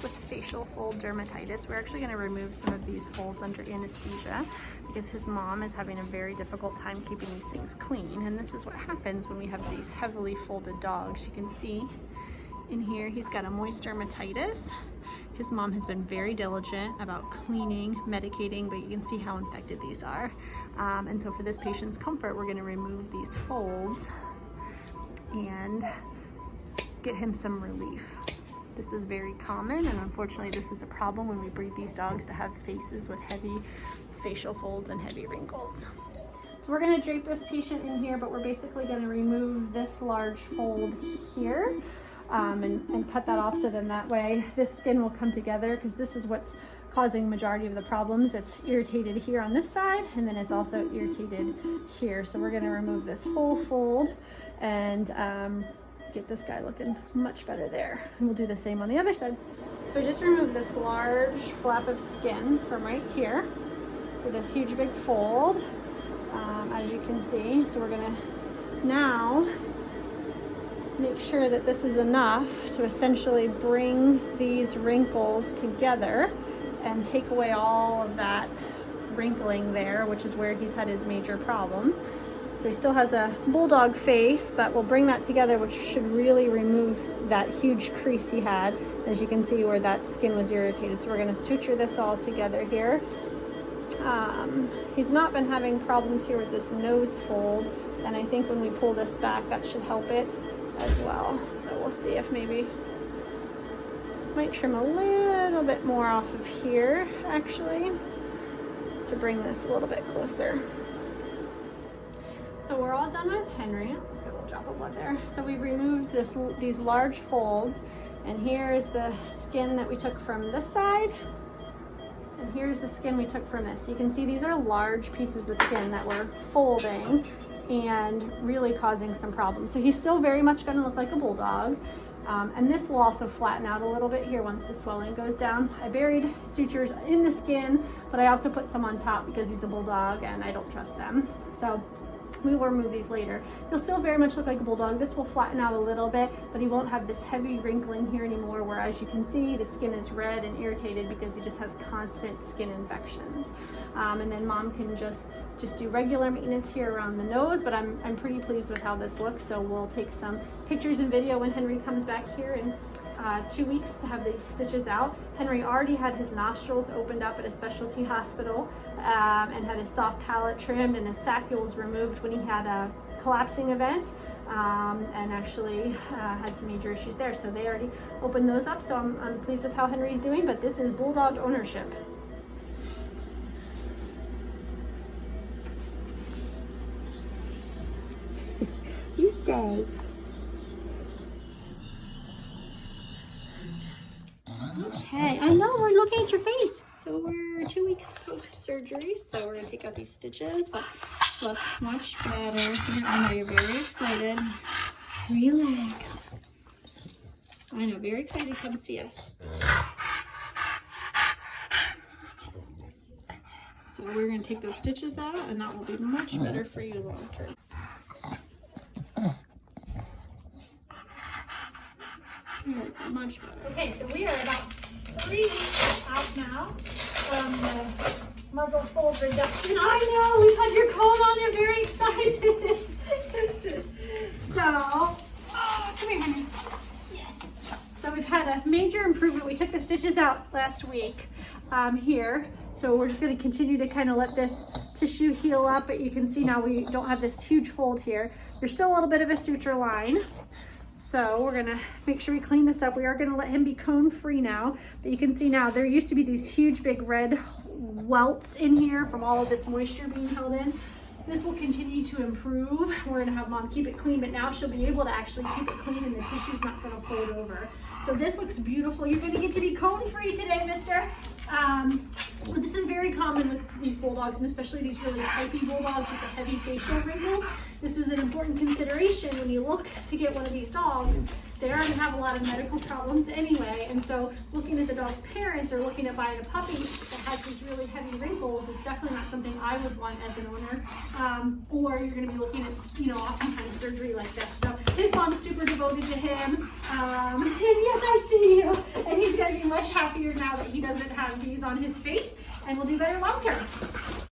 with facial fold dermatitis. We're actually going to remove some of these folds under anesthesia because his mom is having a very difficult time keeping these things clean. And this is what happens when we have these heavily folded dogs. You can see in here he's got a moist dermatitis. His mom has been very diligent about cleaning, medicating, but you can see how infected these are. And so for this patient's comfort, we're going to remove these folds and get him some relief. This is very common, and unfortunately this is a problem when we breed these dogs to have faces with heavy facial folds and heavy wrinkles. So we're going to drape this patient in here, but we're basically going to remove this large fold here. And cut that off, so then that way this skin will come together, because this is what's causing the majority of the problems. It's irritated here on this side, and then it's also irritated here. So we're going to remove this whole fold and get this guy looking much better there. And we'll do the same on the other side. So I just removed this large flap of skin from right here. So this huge big fold, as you can see. So we're going to now make sure that this is enough to essentially bring these wrinkles together and take away all of that wrinkling there, which is where he's had his major problem. So he still has a bulldog face, but we'll bring that together, which should really remove that huge crease he had, as you can see where that skin was irritated. So we're going to suture this all together here. He's not been having problems here with this nose fold, and I think when we pull this back, that should help it as well. So we'll see if maybe might trim a little bit more off of here, actually, to bring this a little bit closer. So we're all done with Henry. Let's get a little drop of blood there. So we removed these large folds, and here's the skin that we took from this side, and here's the skin we took from this. You can see these are large pieces of skin that we're folding and really causing some problems. So he's still very much going to look like a bulldog. And this will also flatten out a little bit here once the swelling goes down. I buried sutures in the skin, but I also put some on top because he's a bulldog and I don't trust them. So we will remove these later. He'll still very much look like a bulldog. This will flatten out a little bit, but he won't have this heavy wrinkling here anymore, where, as you can see, the skin is red and irritated because he just has constant skin infections. And then mom can just do regular maintenance here around the nose, but I'm pretty pleased with how this looks. So we'll take some pictures and video when Henry comes back here in 2 weeks to have these stitches out. Henry already had his nostrils opened up at a specialty hospital and had his soft palate trimmed, and his saccules removed when he had a collapsing event, and actually had some major issues there. So they already opened those up, so I'm pleased with how Henry's doing, but this is bulldog ownership. These guys. Okay, I know, we're looking at your face. So we're 2 weeks post-surgery, so we're gonna take out these stitches, but looks much better. I know you're very excited. Relax. I know, very excited to come see us. So we're gonna take those stitches out, and that will be much better for you long term. Much better. Okay, so we are about 3 weeks out now from the muzzle fold reduction. I know, we've had your coat on, you're very excited. So, come here, honey. Yes. So we've had a major improvement. We took the stitches out last week here. So we're just going to continue to kind of let this tissue heal up, but you can see now we don't have this huge fold here. There's still a little bit of a suture line. So we're gonna make sure we clean this up. We are gonna let him be cone free now, but you can see now there used to be these huge big red welts in here from all of this moisture being held in. This will continue to improve. We're gonna have mom keep it clean, but now she'll be able to actually keep it clean and the tissue's not gonna fold over. So this looks beautiful. You're gonna get to be cone free today, mister. This is very common with these bulldogs, and especially these really typey bulldogs with the heavy facial wrinkles. This is an important consideration when you look to get one of these dogs. They already have a lot of medical problems anyway, and so looking at the dog's parents or looking at buying a puppy that has these really heavy wrinkles is definitely not something I would want as an owner. Or you're going to be looking at, oftentimes surgery like this. So his mom's super devoted to him, and yes, I see you, and he's going to be much happier these on his face, and we'll do better long term.